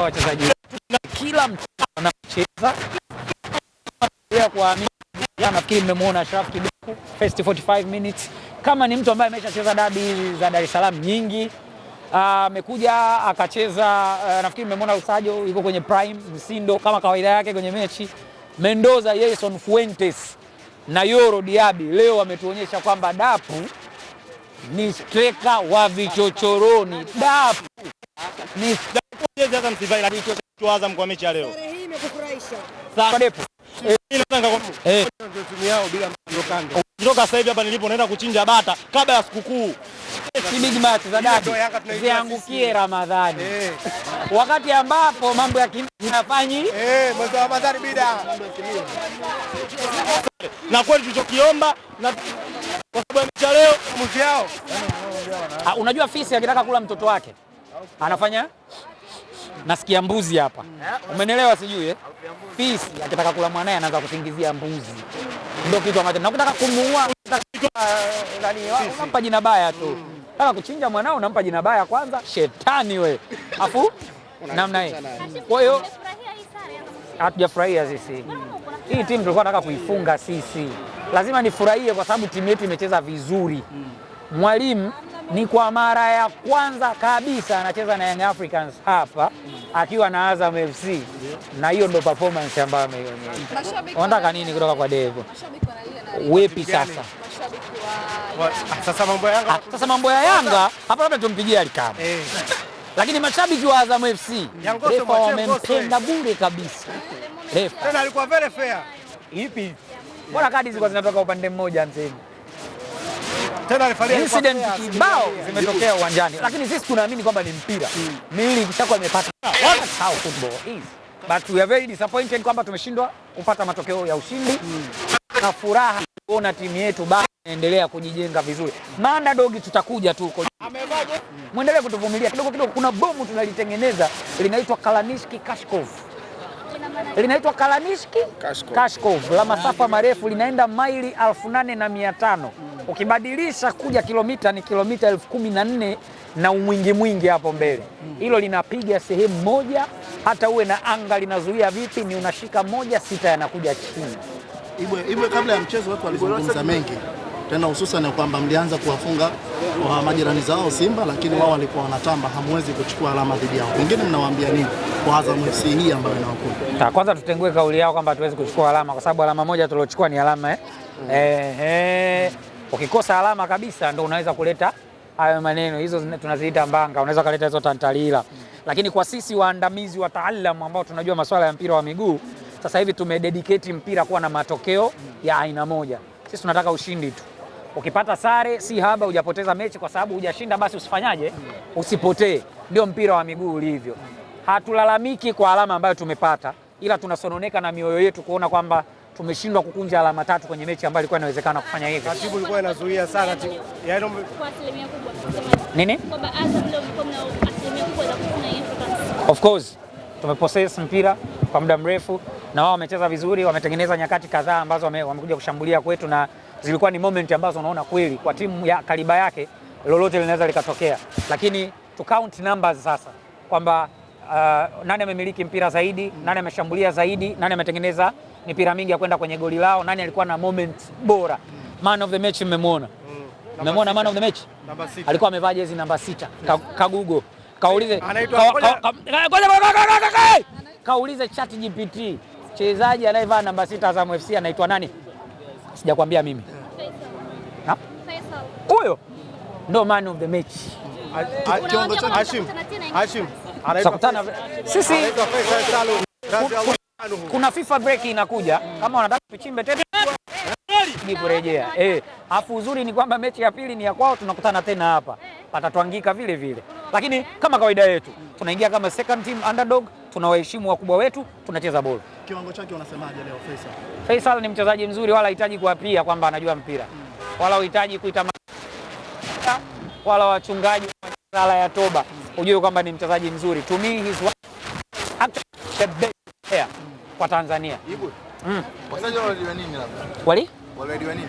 wachezaji kila mchezo anacheza ya kuamini. Nafikiri mmemwona Ashraf Kiduku first 45 minutes kama ni mtu ambaye ameshacheza dabi za Dar es Salaam nyingi. Amekuja akacheza, nafikiri mmemwona Usajo yuko kwenye prime, Msindo kama kawaida yake kwenye mechi. Mendoza, Jason Fuentes na Yoro Diaby leo wametuonyesha kwamba Dapu ni striker wa vichochoroni. Dapu ni hata msivai la kichwa Azam kwa mechi ya leo. Hii imekufurahisha? Sana Dapu. Timu yao bila mndokando. Kutoka sasa hivi hapa nilipo naenda kuchinja bata kabla ya sikukuu. Si big match za dabi ziangukie Ramadhani. Wakati ambapo mambo ya kinafanyi mwezi wa Ramadhani bida. Na kweli tulichokiomba na kwa sababu ya mechi leo mzi yao. Unajua fisi akitaka kula mtoto wake anafanya nasikia mbuzi hapa. Umeelewa sijui eh? Fisi akitaka kula mwanae anaanza kusingizia mbuzi. Ndio kitu ambacho nakutaka kumuua unampa jina baya tu. Nataka kuchinja mwanao unampa jina baya kwanza, shetani we. Afu namna hii. Kwa hiyo hatujafurahia sisi. Hii timu tulikuwa tunataka kuifunga sisi. Lazima nifurahie kwa sababu timu yetu imecheza vizuri. Mwalimu ni kwa mara ya kwanza kabisa anacheza na Young Africans hapa akiwa na Azam FC na hiyo ndo performance ambayo ameionyesha. Unataka nini kutoka kwa Devo? Wepi sasa? Sasa mambo ya Yanga hapa labda tumpigie Alikama. Lakini mashabiki wa Azam FC refa wamempenda bure kabisa. Refa tena alikuwa very fair. Ipi? Bora kadi zilikuwa zinatoka upande mmoja msemi. Tena refaria incident kibao zimetokea uwanjani, lakini sisi tunaamini kwamba ni mpira. Miili ikishakuwa imepata. That's how football is. But we are very disappointed kwamba tumeshindwa kupata matokeo ya ushindi. Na furaha kuona timu yetu bado inaendelea kujijenga vizuri. Underdog tutakuja tu huko. Muendelee kutuvumilia kidogo kidogo. Kuna bomu tunalitengeneza linaitwa Kalanishki Kashkov. Linaitwa Kalanishki Kashkov la masafa marefu, linaenda maili 8,500. Ukibadilisha kuja kilomita ni kilomita 14,000 na mwingi hapo mbele. Hilo linapiga sehemu moja, hata uwe na anga linazuia vipi, ni unashika moja, 6 yanakuja chini. Ibwe kabla ya mchezo watu walizungumza mengi. Tena hususan kwamba mlianza kuwafunga majirani zao Simba, lakini wao walikuwa wanatamba hamwezi kuchukua alama dhidi yao. Wengine mnawaambia nini kwa Azam FC hii ambayo inawakuta? Kwanza tutengue kauli yao kwamba hatuwezi kuchukua alama kwa sababu alama moja tuliochukua ni alama ukikosa alama kabisa ndo unaweza kuleta hayo maneno, hizo tunaziita mbanga, unaweza kuleta hizo tantalila. Lakini kwa sisi waandamizi wataalamu ambao tunajua masuala ya mpira wa miguu, sasa hivi tumededicate mpira kuwa na matokeo ya aina moja. Sisi tunataka ushindi tu. Ukipata sare si haba, hujapoteza mechi, kwa sababu hujashinda basi usifanyaje? Usipotee. Ndio mpira wa miguu ulivyo. Hatulalamiki kwa alama ambayo tumepata, ila tunasononeka na mioyo yetu kuona kwamba tumeshindwa kukunja alama 3 kwenye mechi ambayo ilikuwa inawezekana kufanya hivyo. Katibu ilikuwa inazuia sana yaani kwa asilimia kubwa. Nini? Kwamba Azam leo mlikuwa na asilimia kubwa za kufanya hivyo. Of course. Tumepossess mpira kwa muda mrefu na wao wamecheza vizuri, wametengeneza nyakati kadhaa ambazo wamekuja kushambulia kwetu na zilikuwa ni moment ambazo unaona kweli kwa timu ya kaliba yake lolote linaweza likatokea. Lakini to count numbers sasa kwamba nani amemiliki mpira zaidi, nani ameshambulia zaidi, nani ametengeneza mipira mingi ya kwenda kwenye goli lao, nani alikuwa na moment bora. Man of the match mmemwona. Mmemwona man of the match? Alikuwa amevaa jezi namba 6. Kagugo. Kaulize kaulize ChatGPT, mchezaji anayevaa namba 6 Azam FC anaitwa nani? Sijakwambia mimi. Huyo ndo man of the match. Hashim Sakutana sisi kuna FIFA break inakuja, kama wanataka tuchimbe tena ni kurejea. Afu uzuri ni kwamba mechi ya pili ni ya kwao, tunakutana tena hapa. Patatwangika vile vile. Lakini kama kawaida yetu, tunaingia kama second team underdog, tunawaheshimu wakubwa wetu, tunacheza ball. Kiwango chake unasemaje leo Faisal? Faisal ni mchezaji mzuri, wala hahitaji kuapia kwamba anajua mpira. Wala hahitaji kuita wala wachungaji wa sala ya toba. Ujue kwamba ni mchezaji mzuri. To me he's actually the best player kwa Tanzania. Wachezaji waliwa nini labda? Wali? Waliwa nini?